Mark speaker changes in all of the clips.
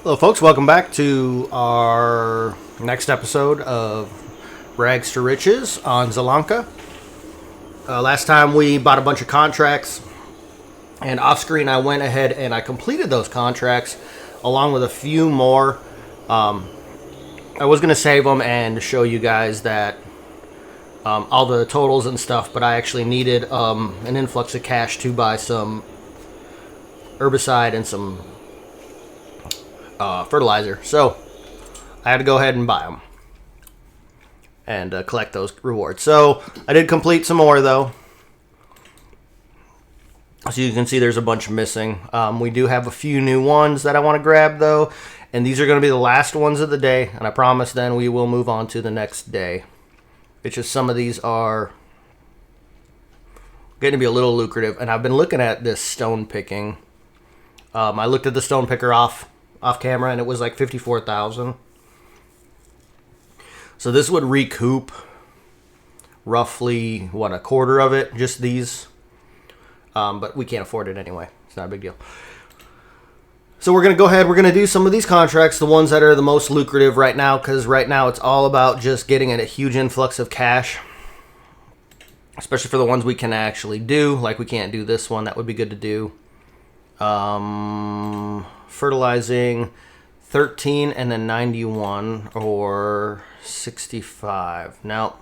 Speaker 1: Hello folks, welcome back to our next episode of Rags to Riches on Zielonka. Last time we bought a bunch of contracts, and off screen I went ahead and I completed those contracts along with a few more. I was going to save them and show you guys that all the totals and stuff, but I actually needed an influx of cash to buy some herbicide and some fertilizer, so I had to go ahead and buy them and collect those rewards. So I did complete some more though, so you can see there's a bunch missing. We do have a few new ones that I want to grab though, and these are going to be the last ones of the day, and I promise then we will move on to the next day. It's just some of these are getting to be a little lucrative, and I've been looking at this stone picking. I looked at the stone picker off camera, and it was like 54,000. So this would recoup roughly, what, a quarter of it, just these. But we can't afford it anyway. It's not a big deal. So we're going to go ahead, we're going to do some of these contracts, the ones that are the most lucrative right now, because right now it's all about just getting a huge influx of cash, especially for the ones we can actually do. Like we can't do this one, that would be good to do. Fertilizing 13 and then 91 or 65. Now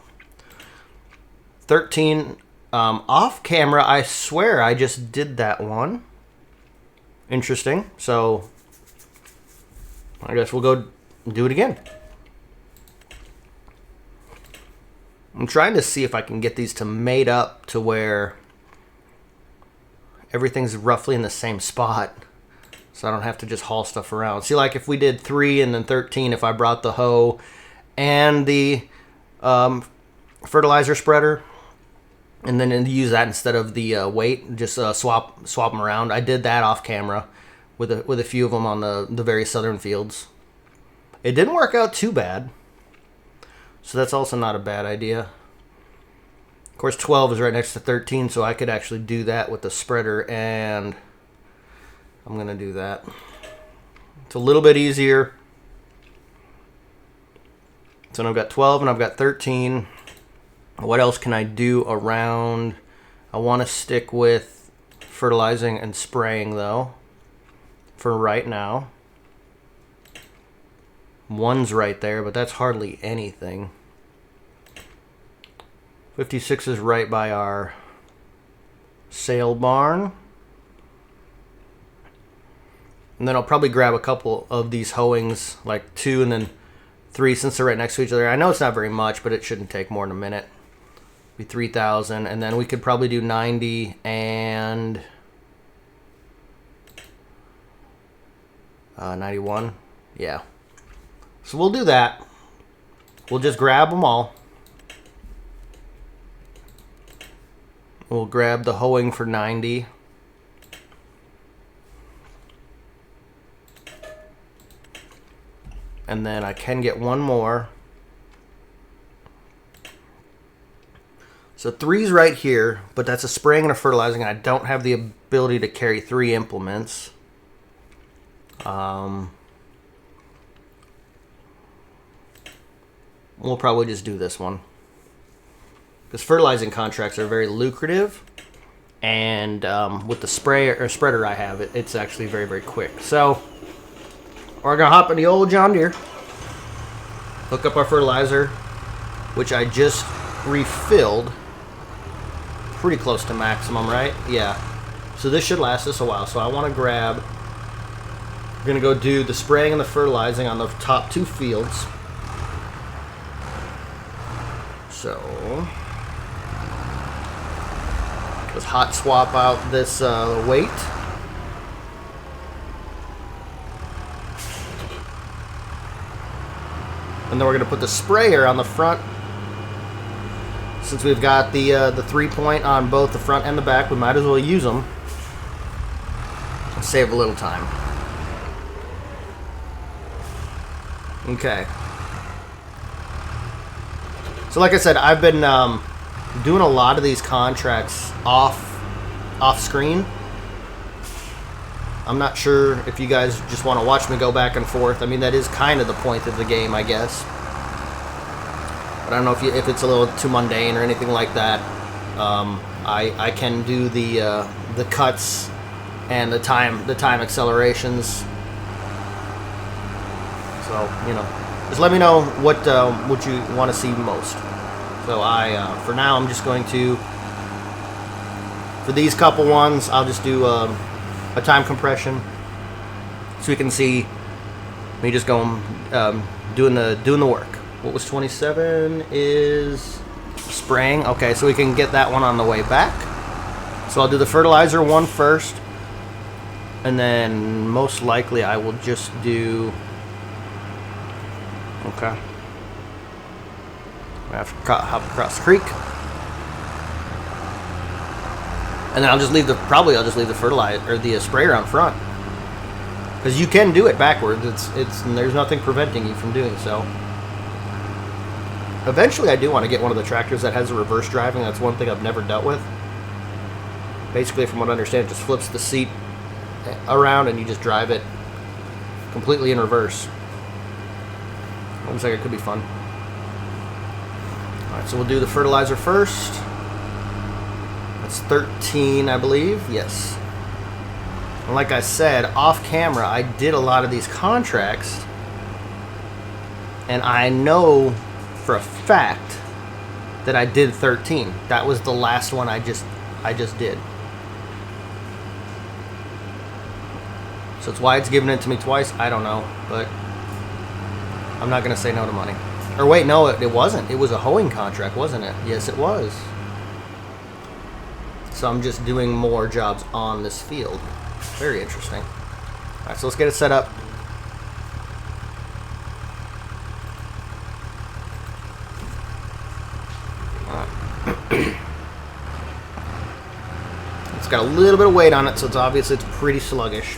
Speaker 1: 13 off camera, I swear I just did that one. Interesting. So I guess we'll go do it again. I'm trying to see if I can get these to mate up to where everything's roughly in the same spot, so I don't have to just haul stuff around. See, like if we did 3 and then 13, if I brought the hoe and the fertilizer spreader, and then use that instead of the weight, just swap them around. I did that off camera with a few of them on the very southern fields. It didn't work out too bad, so that's also not a bad idea. Of course, 12 is right next to 13, so I could actually do that with the spreader, and I'm going to do that. It's a little bit easier. So I've got 12 and I've got 13. What else can I do around? I want to stick with fertilizing and spraying, though, for right now. 1's right there, but that's hardly anything. 56 is right by our sale barn. And then I'll probably grab a couple of these hoeings, like 2 and then 3, since they're right next to each other. I know it's not very much, but it shouldn't take more than a minute. Be 3,000, and then we could probably do 90 and 91. Yeah. So we'll do that. We'll just grab them all. We'll grab the hoeing for 90. And then I can get one more. So 3's right here, but that's a spraying and a fertilizing, and I don't have the ability to carry 3 implements. We'll probably just do this one, because fertilizing contracts are very lucrative, and with the spreader I have, it's actually very, very quick. So we're going to hop in the old John Deere, hook up our fertilizer, which I just refilled pretty close to maximum, right? Yeah. So this should last us a while. So I want to grab, we're going to go do the spraying and the fertilizing on the top 2 fields. So let's hot swap out this weight. And then we're going to put the sprayer on the front. Since we've got the 3-point on both the front and the back, we might as well use them and save a little time. Okay. So like I said, I've been doing a lot of these contracts off screen. I'm not sure if you guys just want to watch me go back and forth. I mean, that is kind of the point of the game, I guess. But I don't know if it's a little too mundane or anything like that. I can do the cuts and the time accelerations. So, you know, just let me know what you want to see most. So for now, I'm just going to, for these couple ones, I'll just do a time compression, so you can see me just going doing the work. What was 27 is spraying. Okay, so we can get that one on the way back. So I'll do the fertilizer one first, and then most likely I will just do. Okay. I have to hop across the creek, and then I'll just leave the fertilizer or the sprayer on front, because you can do it backwards. And there's nothing preventing you from doing so. Eventually, I do want to get one of the tractors that has a reverse driving. That's one thing I've never dealt with. Basically, from what I understand, it just flips the seat around and you just drive it completely in reverse. Looks like it could be fun. Alright, so we'll do the fertilizer first. That's 13, I believe. Yes. And like I said, off camera, I did a lot of these contracts, and I know for a fact that I did 13. That was the last one I just did. So it's why it's giving it to me twice. I don't know, but I'm not going to say no to money. Or wait, no, it wasn't. It was a hoeing contract, wasn't it? Yes, it was. So I'm just doing more jobs on this field. Very interesting. All right, so let's get it set up. It's got a little bit of weight on it, so it's pretty sluggish.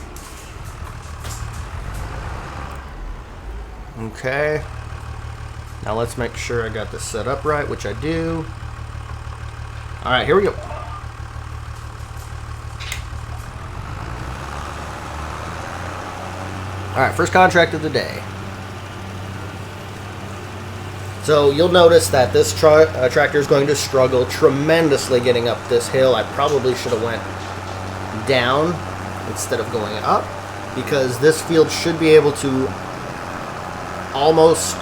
Speaker 1: Okay. Now let's make sure I got this set up right, which I do. All right, here we go. All right, first contract of the day. So you'll notice that this tractor is going to struggle tremendously getting up this hill. I probably should have went down instead of going up, because this field should be able to almost,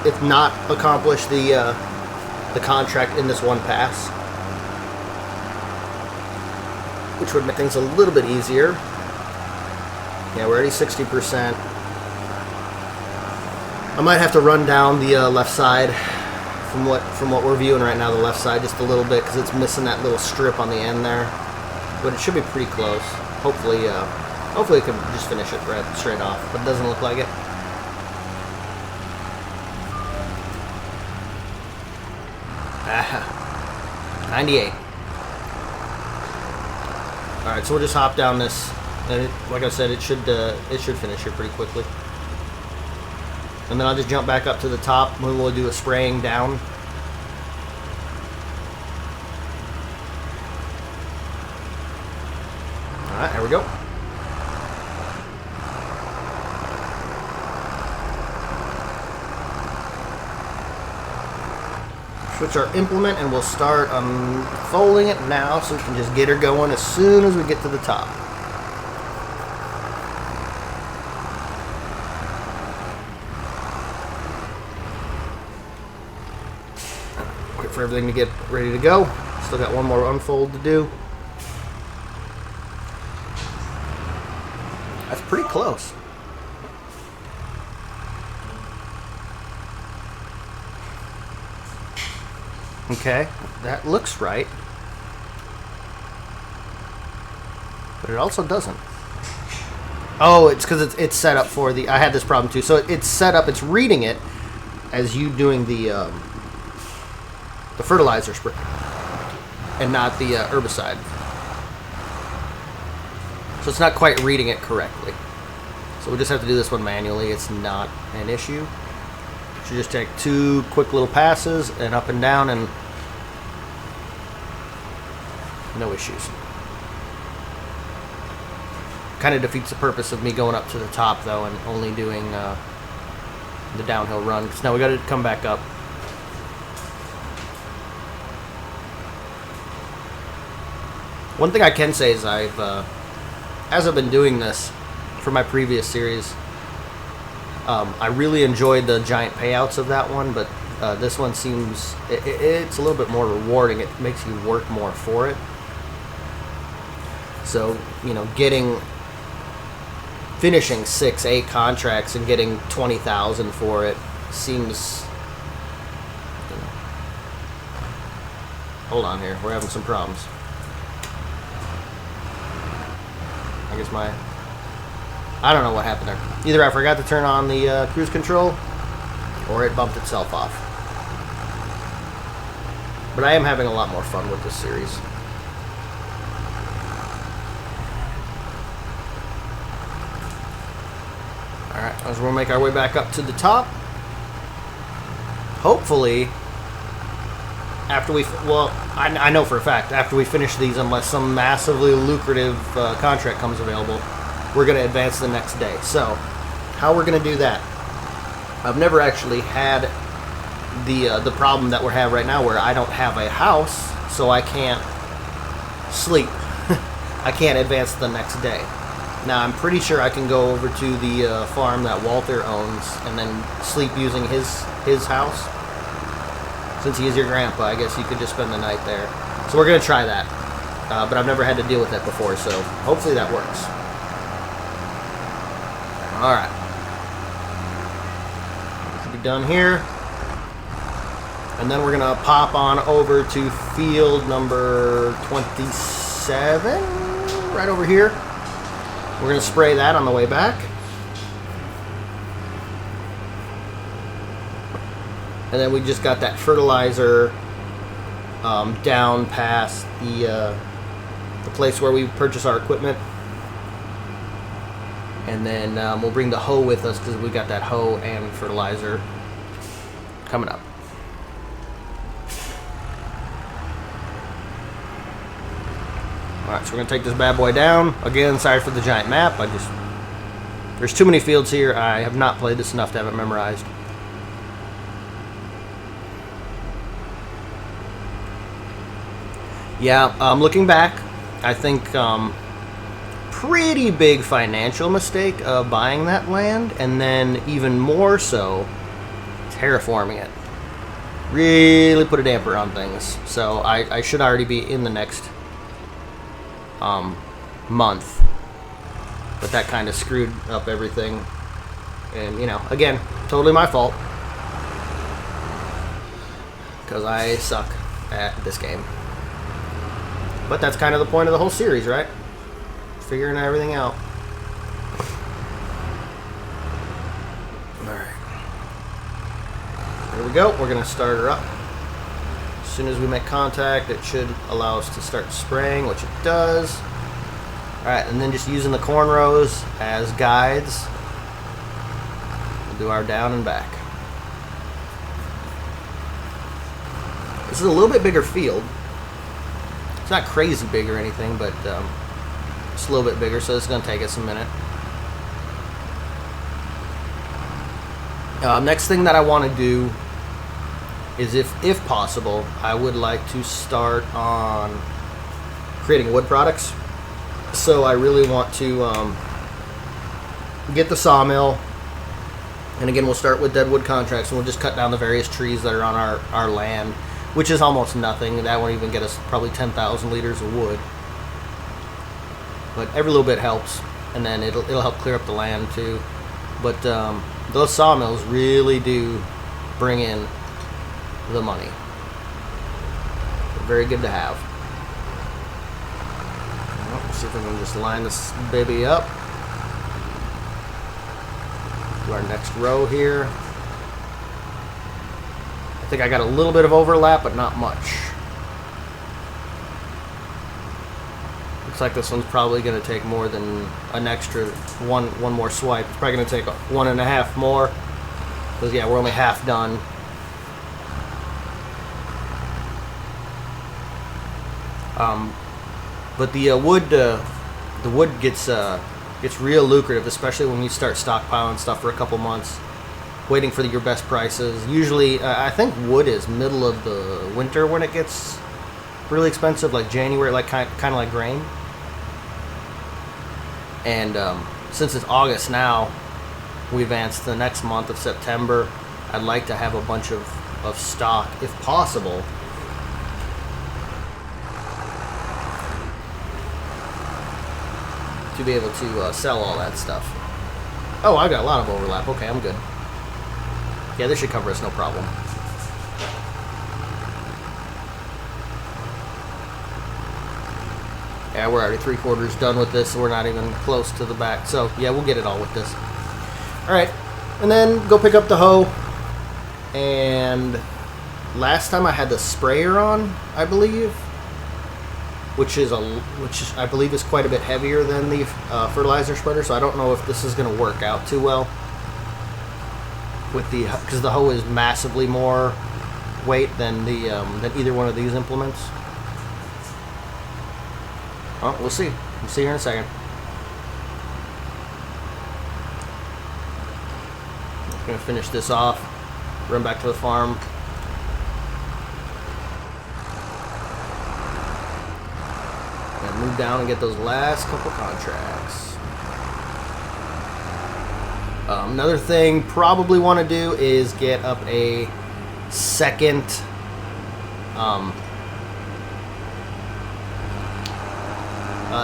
Speaker 1: if not accomplish the contract in this one pass, which would make things a little bit easier. Yeah, we're already 60%. I might have to run down the left side from what we're viewing right now, the left side, just a little bit, because it's missing that little strip on the end there. But it should be pretty close. Hopefully it can just finish it right straight off, but it doesn't look like it. Ah, 98. All right, so we'll just hop down this, and like I said, it should finish here pretty quickly. And then I'll just jump back up to the top when we'll do a spraying down. All right, there we go. Switch our implement, and we'll start unfolding it now, so we can just get her going as soon as we get to the top. Wait for everything to get ready to go. Still got one more unfold to do. That's pretty close. Okay, that looks right, but it also doesn't. Oh, it's because it's set up for the. I had this problem too. So it's set up. It's reading it as you doing the fertilizer spray, and not the herbicide. So it's not quite reading it correctly. So we just have to do this one manually. It's not an issue. Should just take 2 quick little passes and up and down, and no issues. Kind of defeats the purpose of me going up to the top, though, and only doing the downhill run. Because now we got to come back up. One thing I can say is as I've been doing this for my previous series, I really enjoyed the giant payouts of that one, but this one seems, it's a little bit more rewarding. It makes you work more for it. So, you know, finishing 6-8 contracts and getting 20,000 for it seems, you know. Hold on here, we're having some problems. I guess I don't know what happened there. Either I forgot to turn on the cruise control, or it bumped itself off. But I am having a lot more fun with this series. Alright, as we'll make our way back up to the top. Hopefully, after I know for a fact, after we finish these, unless some massively lucrative contract comes available, we're going to advance the next day. So, how we're going to do that? I've never actually had the problem that we have right now, where I don't have a house, so I can't sleep. I can't advance the next day. Now, I'm pretty sure I can go over to the farm that Walter owns and then sleep using his house. Since he is your grandpa, I guess you could just spend the night there. So we're going to try that. But I've never had to deal with that before, so hopefully that works. Alright. Should be done here. And then we're going to pop on over to field number 27. Right over here. We're going to spray that on the way back. And then we just got that fertilizer down past the place where we purchase our equipment. And then we'll bring the hoe with us, because we got that hoe and fertilizer coming up. Alright, so we're going to take this bad boy down. Again, sorry for the giant map. There's too many fields here. I have not played this enough to have it memorized. Yeah, looking back, I think pretty big financial mistake of buying that land, and then even more so, terraforming it. Really put a damper on things. So I should already be in the next month, but that kind of screwed up everything, and you know, again, totally my fault, because I suck at this game. But that's kind of the point of the whole series, right? Figuring everything out. Alright. There we go. We're going to start her up. As soon as we make contact, it should allow us to start spraying, which it does. Alright, and then just using the cornrows as guides, we'll do our down and back. This is a little bit bigger field. It's not crazy big or anything, but it's a little bit bigger, so it's going to take us a minute. Next thing that I want to do is, if possible, I would like to start on creating wood products. So I really want to get the sawmill, and again, we'll start with deadwood contracts, and we'll just cut down the various trees that are on our land, which is almost nothing. That won't even get us probably 10,000 liters of wood. But every little bit helps, and then it'll help clear up the land too. But those sawmills really do bring in the money. They're very good to have. Well, let's see if we can just line this baby up. Do our next row here. I think I got a little bit of overlap, but not much. Looks like this one's probably going to take more than an extra one more swipe. It's probably going to take 1.5 more, because yeah, we're only half done. But the wood gets It's real lucrative, especially when you start stockpiling stuff for a couple months, waiting for your best prices. Usually, I think wood is middle of the winter when it gets really expensive, like January, like kind of like grain. And since it's August now, we advance to the next month of September. I'd like to have a bunch of stock, if possible. To be able to sell all that stuff. Oh, I got a lot of overlap. Okay, I'm good. Yeah, this should cover us, no problem. Yeah, we're already 3/4 done with this, so we're not even close to the back. So, yeah, we'll get it all with this. Alright, and then go pick up the hoe. And last time I had the sprayer on, I believe, which I believe is quite a bit heavier than the fertilizer spreader. So I don't know if this is going to work out too well with because the hoe is massively more weight than than either one of these implements. Oh, we'll see. We'll see here in a second. I'm gonna finish this off. Run back to the farm. And move down and get those last couple contracts. Another thing probably want to do is get up a second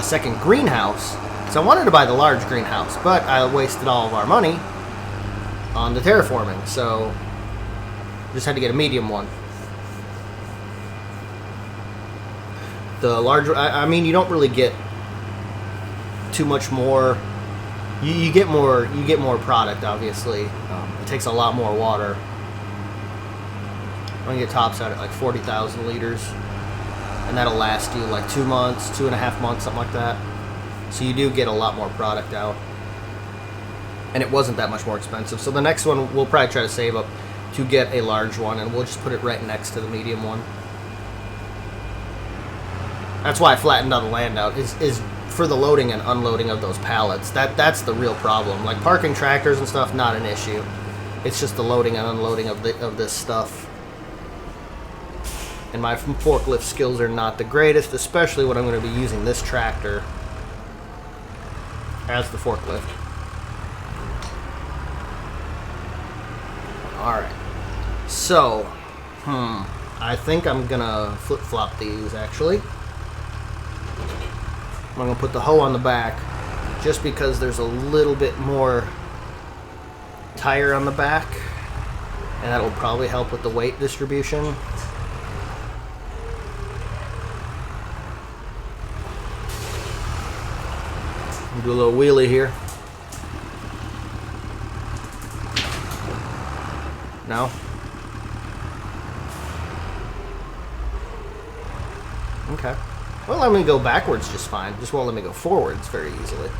Speaker 1: second greenhouse. So I wanted to buy the large greenhouse, but I wasted all of our money on the terraforming, so just had to get a medium one. The larger, I mean, you don't really get too much more. You get more product, obviously. It takes a lot more water. I'm gonna get tops out at like 40,000 liters, and that'll last you like 2 months, 2.5 months, something like that. So you do get a lot more product out, and it wasn't that much more expensive. So the next one we'll probably try to save up to get a large one, and we'll just put it right next to the medium one. That's why I flattened all the land out, is for the loading and unloading of those pallets. That's the real problem. Like parking tractors and stuff, not an issue. It's just the loading and unloading of this stuff. And my forklift skills are not the greatest, especially when I'm going to be using this tractor as the forklift. Alright. So, I think I'm going to flip-flop these, actually. I'm going to put the hoe on the back, just because there's a little bit more tire on the back, and that'll probably help with the weight distribution. Do a little wheelie here. No? Okay. Well, let me go backwards just fine. Just won't let me go forwards very easily.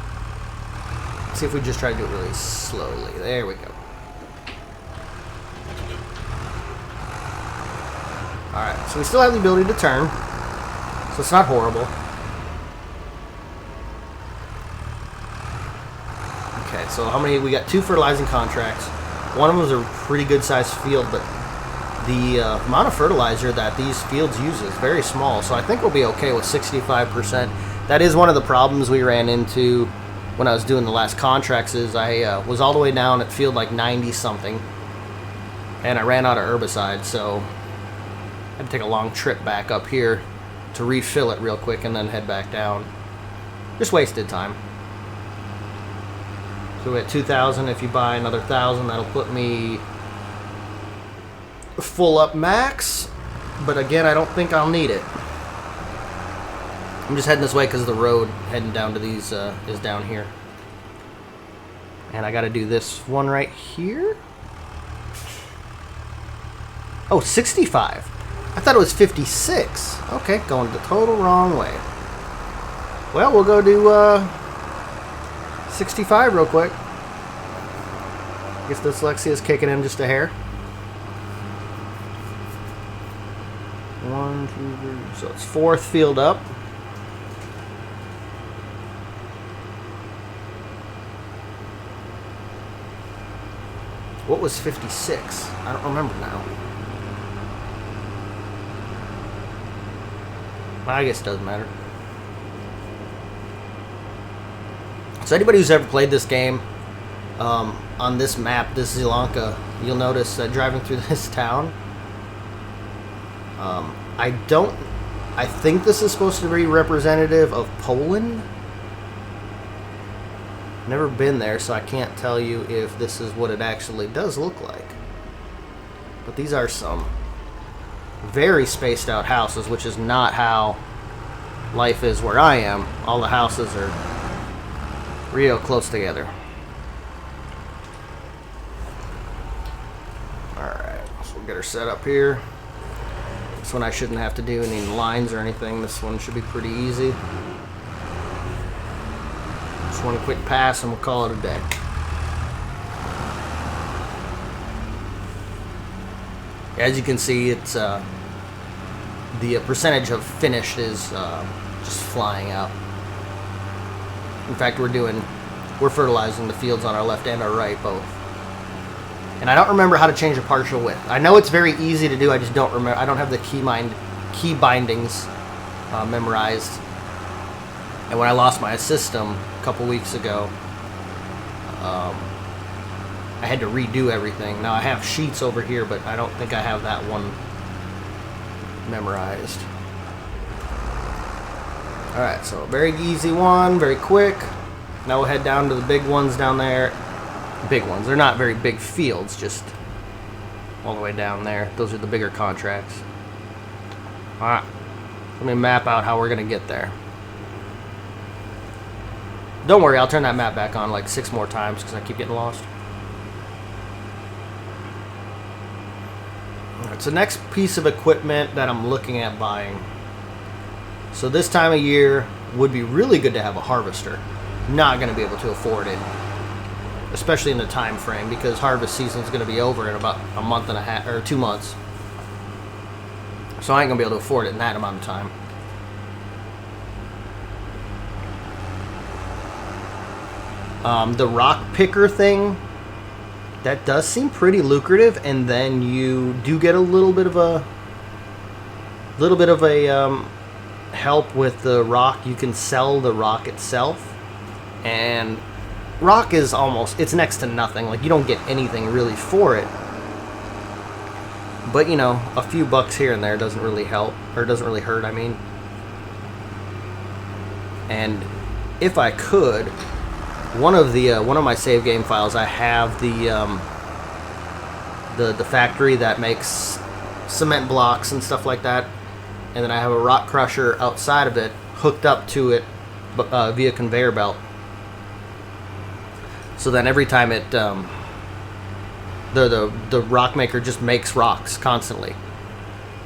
Speaker 1: Let's see if we just try to do it really slowly. There we go. Alright, so we still have the ability to turn, so it's not horrible. Okay, so how many? We got 2 fertilizing contracts. One of them is a pretty good sized field, but the amount of fertilizer that these fields use is very small, so I think we'll be okay with 65%. That is one of the problems we ran into when I was doing the last contracts, is I was all the way down at field like 90 something, and I ran out of herbicide, so I had to take a long trip back up here to refill it real quick and then head back down. Just wasted time. So at 2,000, if you buy another 1,000, that'll put me full up max. But again, I don't think I'll need it. I'm just heading this way because the road heading down to these is down here. And I got to do this one right here. Oh, 65. I thought it was 56. Okay, going the total wrong way. Well, we'll go do 65 real quick. Guess dyslexia is kicking in just a hair. 1, 2, 3. So it's 4th field up. What was 56? I don't remember now. I guess it doesn't matter. So anybody who's ever played this game, on this map, this Zielonka, you'll notice that driving through this town, I think this is supposed to be representative of Poland. Never been there, so I can't tell you if this is what it actually does look like. But these are some very spaced out houses, which is not how life is where I am. All the houses are real close together. Alright, so we'll get her set up here. This one I shouldn't have to do any lines or anything. This one should be pretty easy. Just one quick pass and we'll call it a day. As you can see, it's the percentage of finished is just flying out. In fact, we're fertilizing the fields on our left and our right both. And I don't remember how to change a partial width. I know it's very easy to do. I just don't remember. I don't have the key bindings memorized. And when I lost my system a couple weeks ago, I had to redo everything. Now I have sheets over here, but I don't think I have that one memorized. Alright, so very easy one, very quick. Now we'll head down to the big ones down there. Big ones. They're not very big fields, just all the way down there. Those are the bigger contracts. Alright, let me map out how we're going to get there. Don't worry, I'll turn that map back on like 6 more times because I keep getting lost. Alright, so next piece of equipment that I'm looking at buying. So this time of year would be really good to have a harvester. Not going to be able to afford it, especially in the time frame, because harvest season is going to be over in about a month and a half or 2 months. So I ain't going to be able to afford it in that amount of time. The rock picker thing, that does seem pretty lucrative, and then you do get a little bit of a help with the rock. You can sell the rock itself, and rock is it's next to nothing. Like, you don't get anything really for it, but you know, a few bucks here and there doesn't really help, or doesn't really hurt, I mean. And if I could, one of my save game files, I have the factory that makes cement blocks and stuff like that, and then I have a rock crusher outside of it hooked up to it via conveyor belt. So then every time it the rock maker just makes rocks constantly,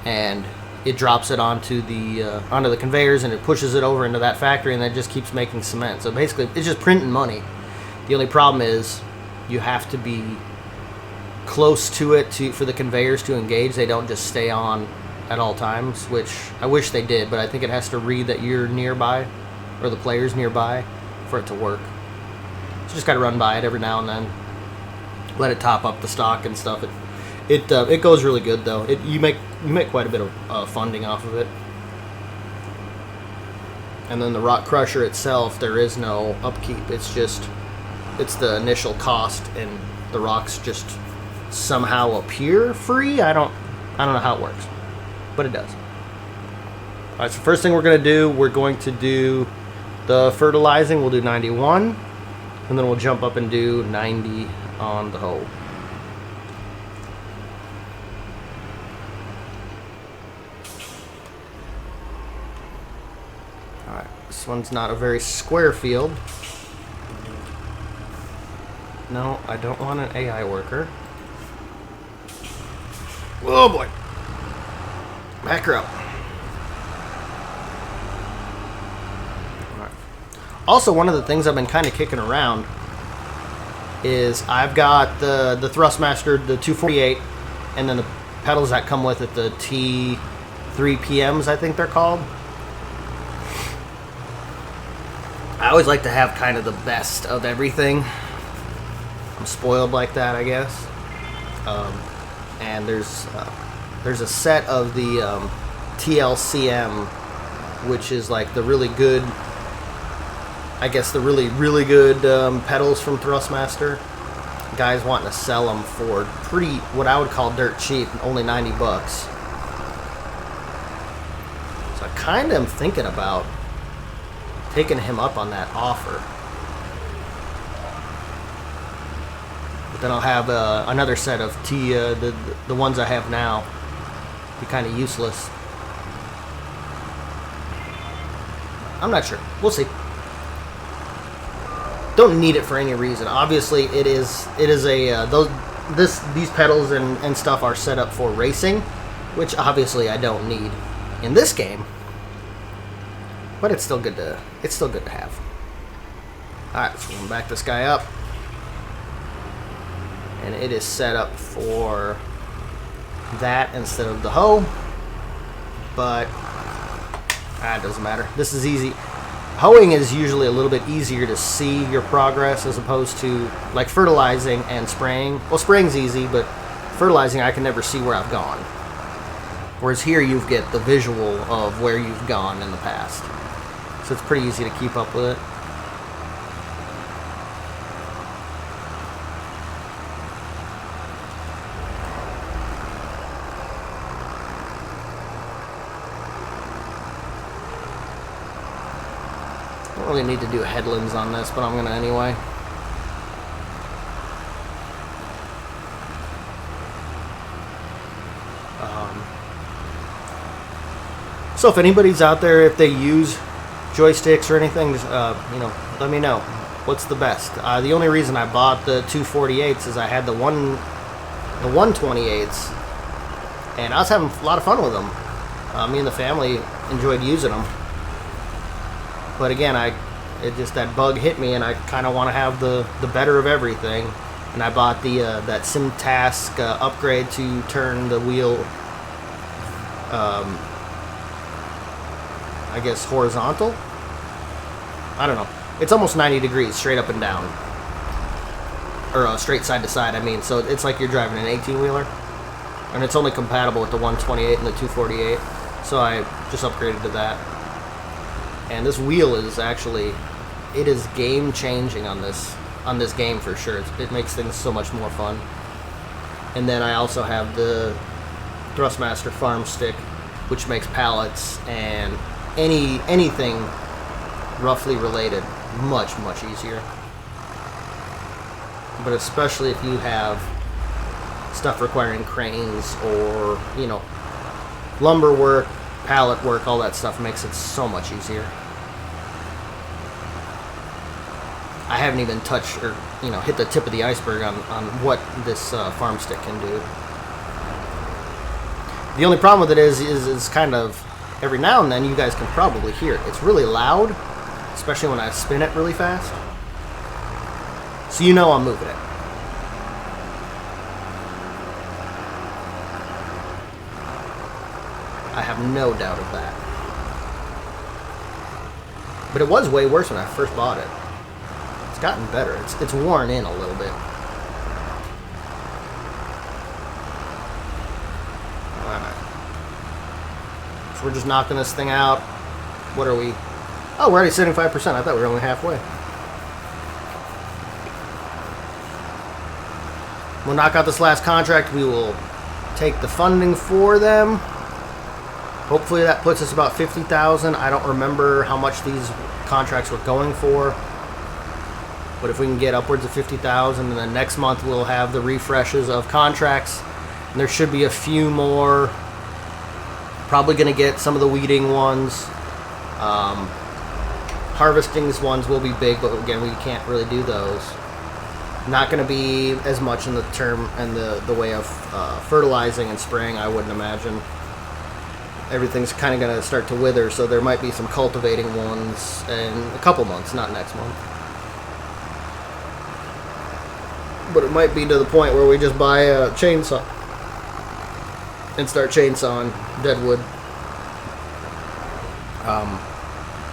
Speaker 1: and it drops it onto the conveyors, and it pushes it over into that factory, and then it just keeps making cement. So basically, it's just printing money. The only problem is you have to be close to it for the conveyors to engage. They don't just stay on at all times, which I wish they did, but I think it has to read that you're nearby, or the player's nearby, for it to work. So just gotta run by it every now and then, let it top up the stock and stuff. It goes really good though. You make quite a bit of funding off of it. And then the rock crusher itself, there is no upkeep. It's the initial cost, and the rocks just somehow appear free. I don't know how it works, but it does. All right, so first thing we're going to do the fertilizing. We'll do 91, and then we'll jump up and do 90 on the hoe. Alright, this one's not a very square field. No, I don't want an AI worker. Oh boy. Back her up. Alright. Also, one of the things I've been kind of kicking around is I've got the Thrustmaster, the 248, and then the pedals that come with it, the T3PMs, I think they're called. I always like to have kind of the best of everything. I'm spoiled like that, I guess. And there's a set of the TLCM, which is like the really good, I guess the really good pedals from Thrustmaster. Guys wanting to sell them for pretty, what I would call dirt cheap, only 90 bucks. So I kind of am thinking about taking him up on that offer. But then I'll have another set of the ones I have now. Be kind of useless. I'm not sure. We'll see. Don't need it for any reason. Obviously, it is a these pedals and stuff are set up for racing, which obviously I don't need in this game. But it's still good to have. All right, so we're gonna back this guy up, and it is set up for that instead of the hoe. But it doesn't matter. This is easy. Hoeing is usually a little bit easier to see your progress as opposed to like fertilizing and spraying. Well, spraying's easy, but fertilizing I can never see where I've gone. Whereas here you get the visual of where you've gone in the past. So it's pretty easy to keep up with it. I don't really need to do headlands on this, but I'm going to anyway. So if anybody's out there, if they use joysticks or anything, just, let me know. What's the best? The only reason I bought the 248s is I had the 128s, and I was having a lot of fun with them. Me and the family enjoyed using them. But again, that bug hit me, and I kind of want to have the better of everything. And I bought the that SimTask upgrade to turn the wheel, I guess horizontal. I don't know. It's almost 90 degrees straight up and down, or straight side to side. I mean, so it's like you're driving an 18-wheeler, and it's only compatible with the 128 and the 248. So I just upgraded to that. And this wheel is actually, it is game changing on this game for sure. It makes things so much more fun. And then I also have the Thrustmaster farm stick, which makes pallets and anything roughly related much easier. But especially if you have stuff requiring cranes or lumber work, pallet work, all that stuff makes it so much easier. I haven't even touched or hit the tip of the iceberg on what this farm stick can do. The only problem with it is kind of every now and then you guys can probably hear it. It's really loud, especially when I spin it really fast. So I'm moving it. I have no doubt of that. But it was way worse when I first bought it. It's gotten better. It's worn in a little bit. Alright. So we're just knocking this thing out. What are we? Oh, we're already 75%. I thought we were only halfway. We'll knock out this last contract. We will take the funding for them. Hopefully that puts us about 50,000. I don't remember how much these contracts were going for. But if we can get upwards of 50,000, and then next month we'll have the refreshes of contracts. And there should be a few more. Probably going to get some of the weeding ones. Harvesting's ones will be big, but again, we can't really do those. Not going to be as much in the term and the way of fertilizing and spraying, I wouldn't imagine. Everything's kind of going to start to wither, so there might be some cultivating ones in a couple months, not next month. But it might be to the point where we just buy a chainsaw and start chainsawing dead wood.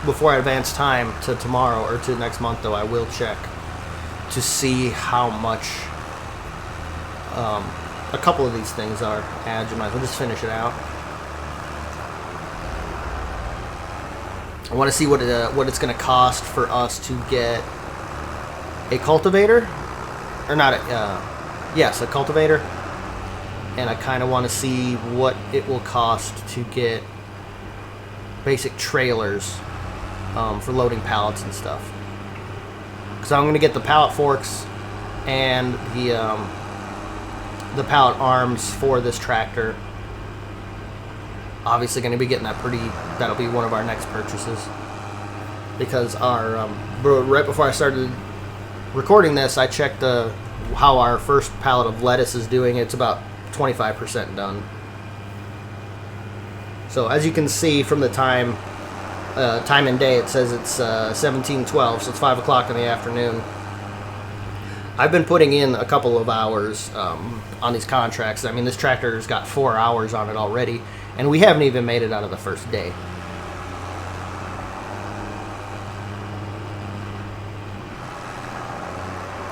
Speaker 1: Before I advance time to tomorrow or to next month, though, I will check to see how much a couple of these things are. You might as well just finish it out. I want to see what it's going to cost for us to get a cultivator, or not? Yes, a cultivator. And I kind of want to see what it will cost to get basic trailers for loading pallets and stuff. Because I'm going to get the pallet forks and the pallet arms for this tractor. Obviously going to be getting that that'll be one of our next purchases. Because our right before I started recording this, I checked how our first pallet of lettuce is doing. It's about 25% done. So as you can see from the time and day, it says it's 17:12, so it's 5 o'clock in the afternoon. I've been putting in a couple of hours on these contracts. I mean, this tractor's got 4 hours on it already, and we haven't even made it out of the first day.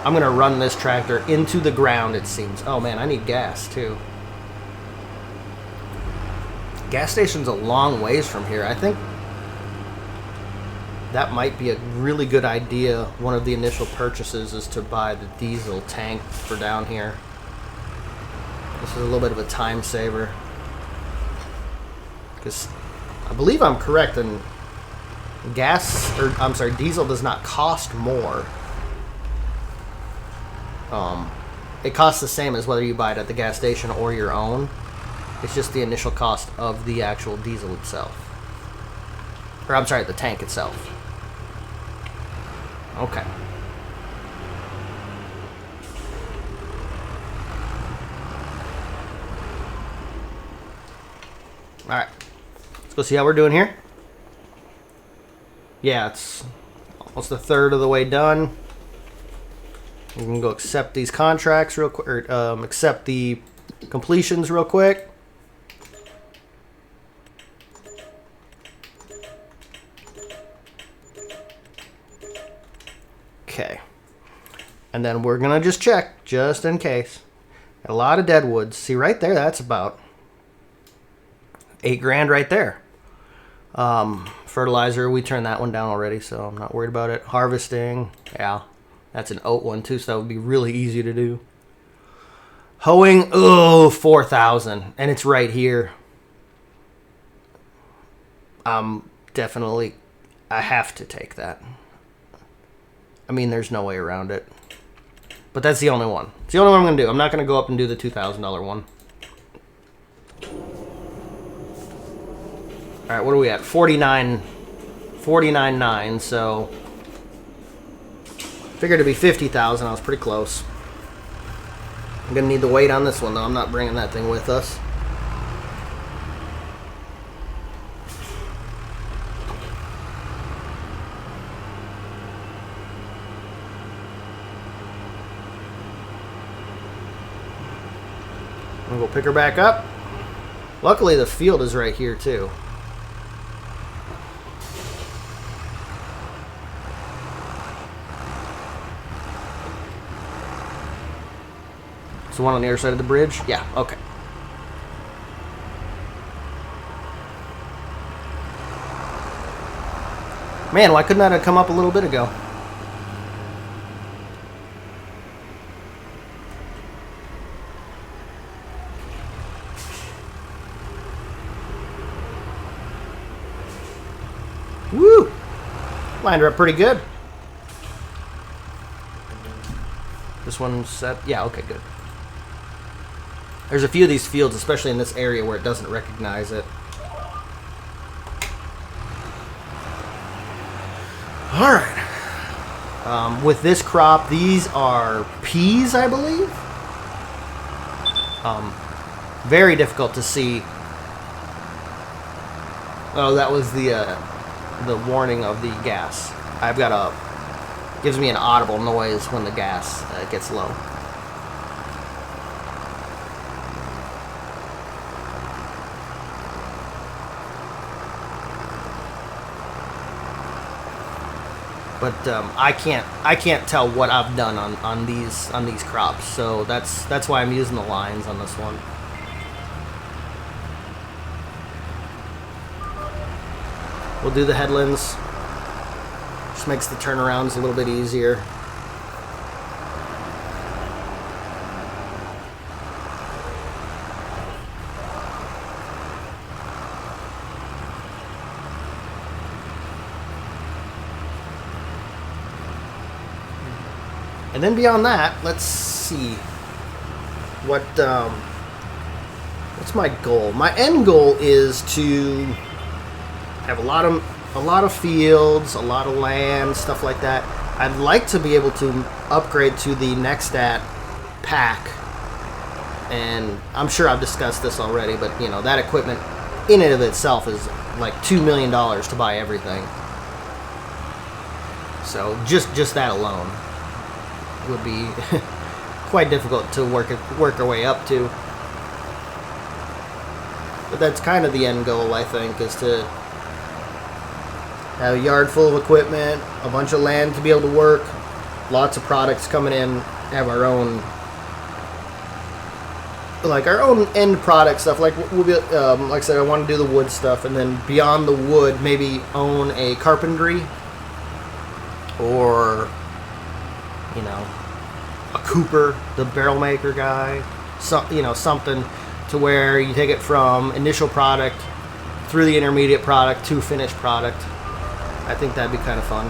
Speaker 1: I'm going to run this tractor into the ground, it seems. Oh man, I need gas too. Gas station's a long ways from here. I think that might be a really good idea. One of the initial purchases is to buy the diesel tank for down here. This is a little bit of a time saver. Because I believe I'm correct, and diesel does not cost more. It costs the same as whether you buy it at the gas station or your own. It's just the initial cost of the actual diesel itself. Or I'm sorry, the tank itself. Okay. Alright. Let's go see how we're doing here. Yeah, it's almost a third of the way done. We can go accept these contracts real quick, or accept the completions real quick. Okay. And then we're going to just check, just in case. A lot of dead woods. See right there, that's about $8,000 right there. Fertilizer, we turned that one down already, so I'm not worried about it. Harvesting, yeah. That's an oat one too, so that would be really easy to do. Hoeing, oh, 4,000, and it's right here. Definitely, I have to take that. I mean, there's no way around it. But that's the only one. It's the only one I'm going to do. I'm not going to go up and do the $2,000 one. All right, what are we at? 49.9, so figured to be 50,000. I was pretty close. I'm gonna need the weight on this one though. I'm not bringing that thing with us. I'm gonna go pick her back up. Luckily the field is right here too. It's the one on the other side of the bridge? Yeah, okay. Man, why couldn't that have come up a little bit ago? Woo! Lined her up pretty good. This one's set. Yeah, okay, good. There's a few of these fields, especially in this area, where it doesn't recognize it. All right. With this crop, these are peas, I believe. Very difficult to see. Oh, that was the warning of the gas. I've got gives me an audible noise when the gas gets low. But I can't tell what I've done on these crops, so that's why I'm using the lines on this one. We'll do the headlands. Just makes the turnarounds a little bit easier. And then beyond that, let's see what's my goal. My end goal is to have a lot of fields, a lot of land, stuff like that. I'd like to be able to upgrade to the Nextat pack, and I'm sure I've discussed this already, but you know, that equipment in and of itself is like $2 million to buy everything. So just that alone would be quite difficult to work our way up to. But that's kind of the end goal, I think, is to have a yard full of equipment, a bunch of land to be able to work, lots of products coming in, have our own end product stuff. Like we'll be, like I said, I want to do the wood stuff, and then beyond the wood, maybe own a carpentry or, you know, a Cooper, the barrel maker guy, something to where you take it from initial product through the intermediate product to finished product. I think that'd be kind of fun.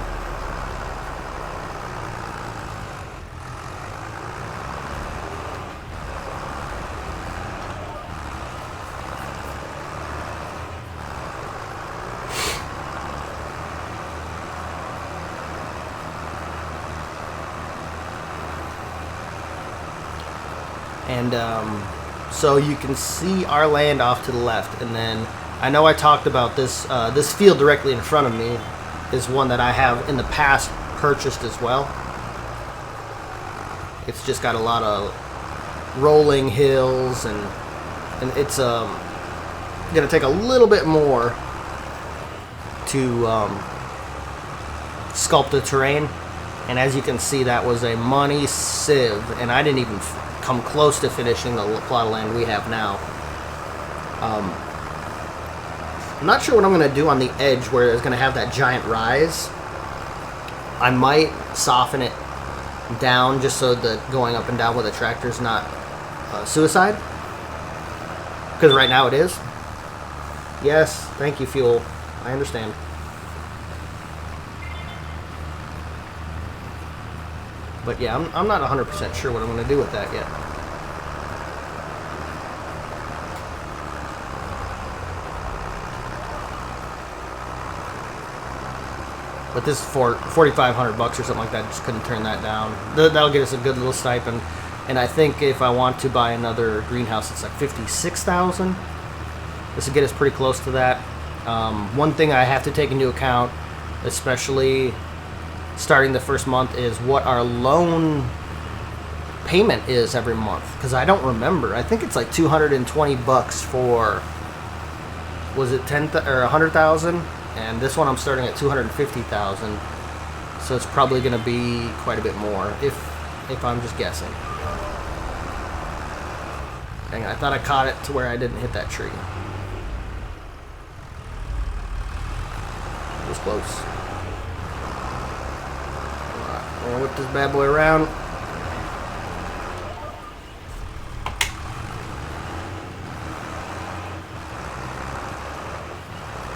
Speaker 1: And so you can see our land off to the left, and then I know I talked about this this field directly in front of me is one that I have in the past purchased as well. It's just got a lot of rolling hills, and it's gonna take a little bit more to sculpt the terrain. And as you can see, that was a money sieve, and I didn't even come close to finishing the plot of land we have now. I'm not sure what I'm going to do on the edge where it's going to have that giant rise. I might soften it down just so that going up and down with a tractor is not suicide. Because right now it is. Yes, thank you, fuel. I understand. But yeah, I'm not 100% sure what I'm going to do with that yet. But this is for $4,500 or something like that. Just couldn't turn that down. That'll get us a good little stipend. And I think if I want to buy another greenhouse, it's like $56,000. This will get us pretty close to that. One thing I have to take into account, especially starting the first month, is what our loan payment is every month, because I don't remember. I think it's like $220 for, was it 10 or 100,000? And this one I'm starting at 250,000, so it's probably going to be quite a bit more if I'm just guessing. Dang, I thought I caught it to where I didn't hit that tree. It was close. I'm gonna whip this bad boy around.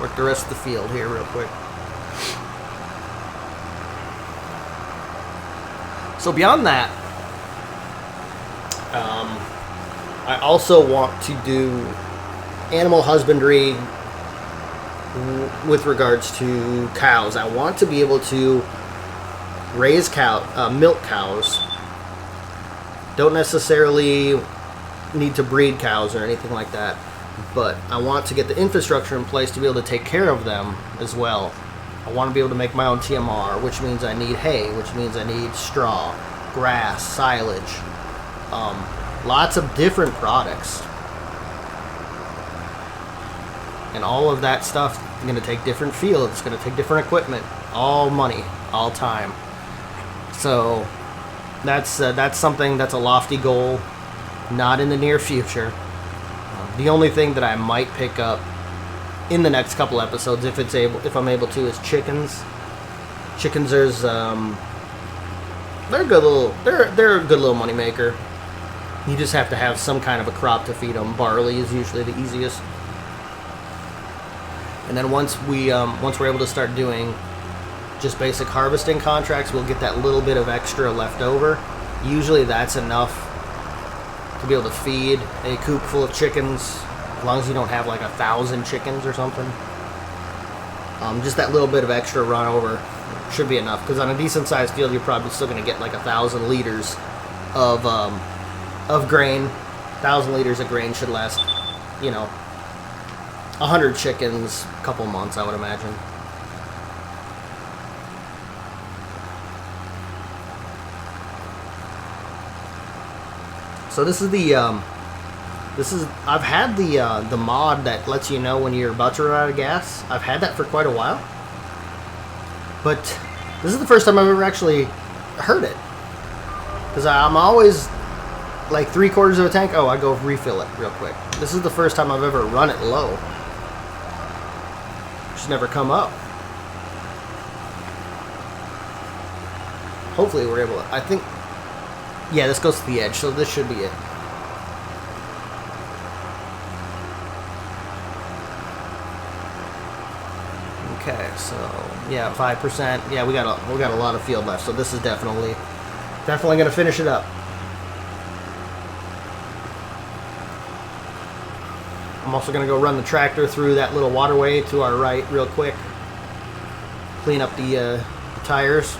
Speaker 1: Work the rest of the field here real quick. So beyond that, I also want to do animal husbandry with regards to cows. I want to be able to raise milk cows. Don't necessarily need to breed cows or anything like that, but I want to get the infrastructure in place to be able to take care of them as well. I want to be able to make my own TMR, which means I need hay, which means I need straw, grass, silage, lots of different products. And all of that stuff is going to take different fields, it's going to take different equipment, all money, all time. So that's something that's a lofty goal, not in the near future. The only thing that I might pick up in the next couple episodes, if I'm able to, is chickens. Chickens they're a good little money maker. You just have to have some kind of a crop to feed them. Barley is usually the easiest. And then once we're able to start doing just basic harvesting contracts, we'll get that little bit of extra left over. Usually that's enough to be able to feed a coop full of chickens, as long as you don't have like 1,000 chickens or something. Just that little bit of extra run over should be enough, because on a decent sized field you're probably still going to get like 1,000 liters of grain. 1,000 liters of grain should last, 100 chickens, a couple months, I would imagine. So this is I've had the mod that lets you know when you're about to run out of gas. I've had that for quite a while, but this is the first time I've ever actually heard it, because I'm always like 3/4 of a tank. Oh, I go refill it real quick. This is the first time I've ever run it low. It's never come up. Hopefully we're able to, I think, yeah, this goes to the edge, so this should be it. Okay, so yeah, 5%. Yeah, we got a lot of field left, so this is definitely going to finish it up. I'm also going to go run the tractor through that little waterway to our right real quick. Clean up the tires.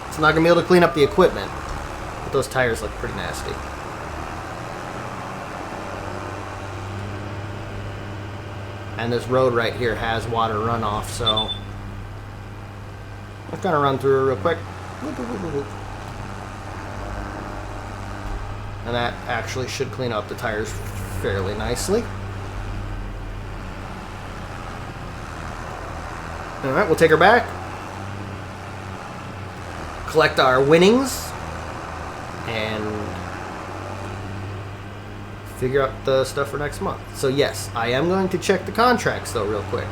Speaker 1: It's not going to be able to clean up the equipment, but those tires look pretty nasty. And this road right here has water runoff, so I'm going to run through it real quick. And that actually should clean up the tires fairly nicely. Alright, we'll take her back, collect our winnings, and figure out the stuff for next month. So yes, I am going to check the contracts though real quick,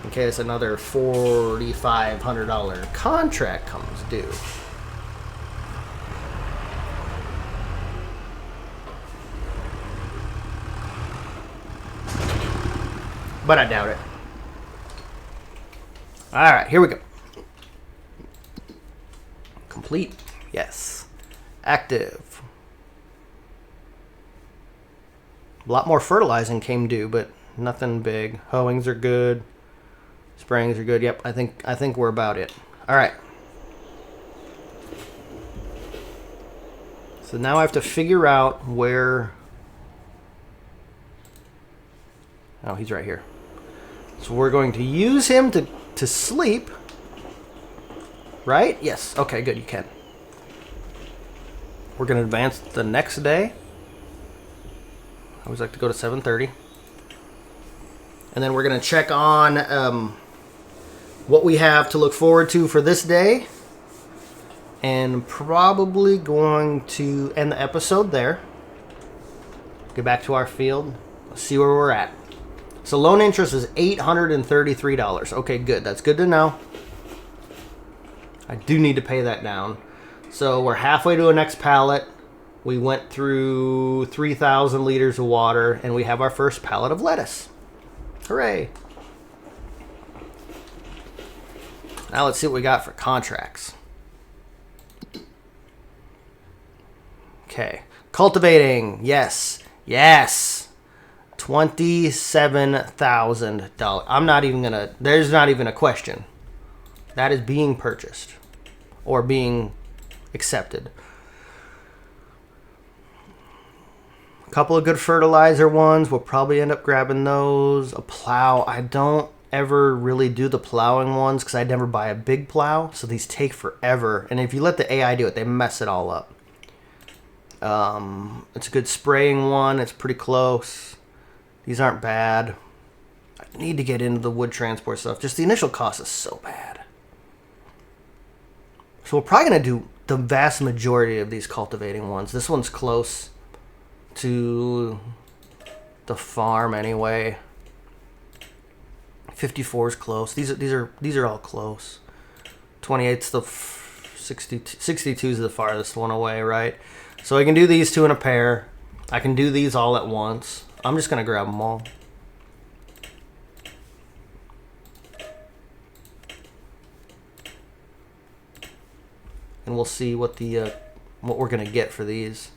Speaker 1: in case another $4,500 contract comes due. But I doubt it. Alright, here we go. Complete. Yes. Active. A lot more fertilizing came due, but nothing big. Hoeings are good. Sprayings are good. Yep, I think we're about it. Alright. So now I have to figure out where... Oh, he's right here. So we're going to use him to sleep. Right? Yes. Okay, good. You can. We're going to advance the next day. I always like to go to 7:30. And then we're going to check on what we have to look forward to for this day. And probably going to end the episode there. Get back to our field. Let's see where we're at. So loan interest is $833. Okay, good. That's good to know. I do need to pay that down. So we're halfway to a next pallet. We went through 3,000 liters of water, and we have our first pallet of lettuce. Hooray. Now let's see what we got for contracts. Okay. Cultivating. Yes. Yes. $27,000. I'm not even going to... There's not even a question. That is being purchased. Or being accepted. A couple of good fertilizer ones. We'll probably end up grabbing those. A plow. I don't ever really do the plowing ones because I never buy a big plow. So these take forever. And if you let the AI do it, they mess it all up. It's a good spraying one. It's pretty close. These aren't bad. I need to get into the wood transport stuff. Just the initial cost is so bad. So we're probably going to do the vast majority of these cultivating ones. This one's close to the farm anyway. 54 is close. These are all close. 28's the 62 is the farthest one away, right? So I can do these two in a pair. I can do these all at once. I'm just gonna grab them all. And we'll see what the what we're gonna get for these.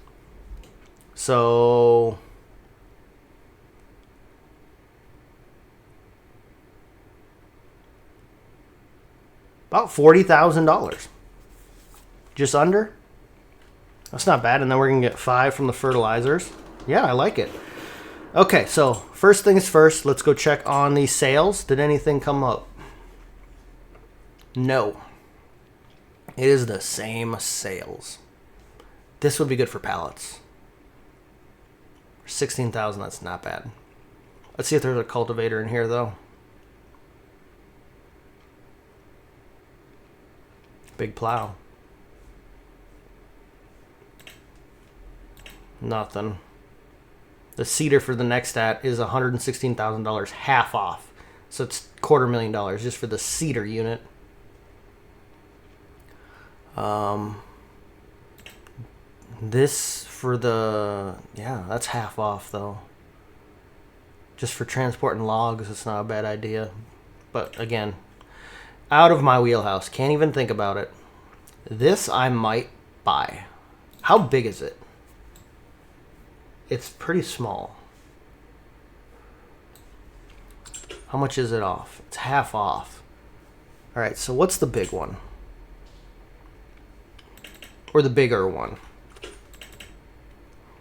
Speaker 1: So about $40,000. Just under. That's not bad. And then we're going to get 5 from the fertilizers. Yeah, I like it. Okay, so first things first, let's go check on the sales. Did anything come up? No. It is the same sales. This would be good for pallets. 16,000, that's not bad. Let's see if there's a cultivator in here, though. Big plow. Nothing. The seeder for the next stat is $116,000, half off. So it's $250,000 just for the seeder unit. This for the, yeah, that's half off though. Just for transporting logs, it's not a bad idea. But again, out of my wheelhouse. Can't even think about it. This I might buy. How big is it? It's pretty small. How much is it off? It's half off. All right, so what's the big one? Or the bigger one?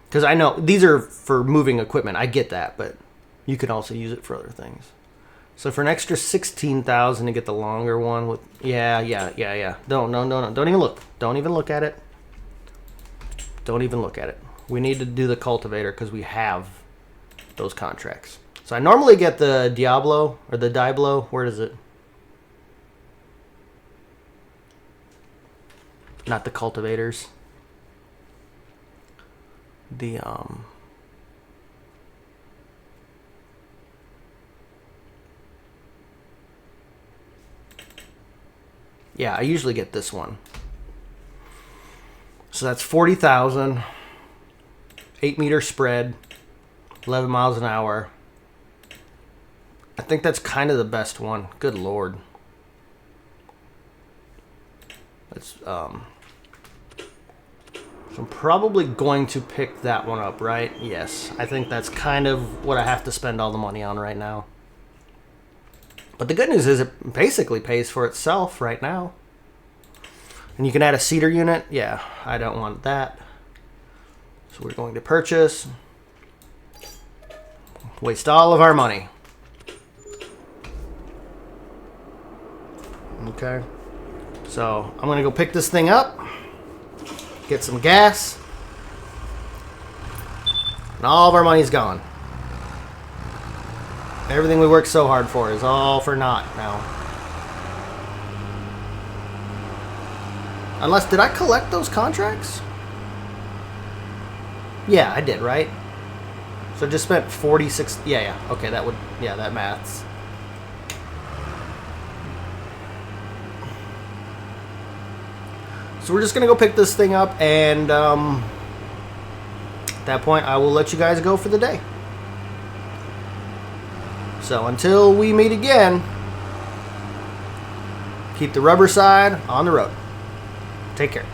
Speaker 1: Because I know these are for moving equipment. I get that, but you can also use it for other things. So for an extra $16,000 to get the longer one with, yeah. Don't even look. Don't even look at it. Don't even look at it. We need to do the cultivator because we have those contracts. So I normally get the Diablo or the Diablo. Where is it? Not the cultivators. The yeah, I usually get this one. So that's 40,000, 8-meter spread, 11 miles an hour. I think that's kind of the best one. Good Lord. Let's so I'm probably going to pick that one up, right? Yes. I think that's kind of what I have to spend all the money on right now. But the good news is it basically pays for itself right now. And you can add a seeder unit. Yeah, I don't want that. So we're going to purchase. Waste all of our money. Okay. So I'm going to go pick this thing up. Get some gas. And all of our money's gone. Everything we worked so hard for is all for naught now. Unless, did I collect those contracts? Yeah, I did, right? So I just spent 46, yeah, okay, that would, yeah, that maths. So we're just gonna go pick this thing up, and at that point I will let you guys go for the day. So until we meet again, keep the rubber side on the road. Take care.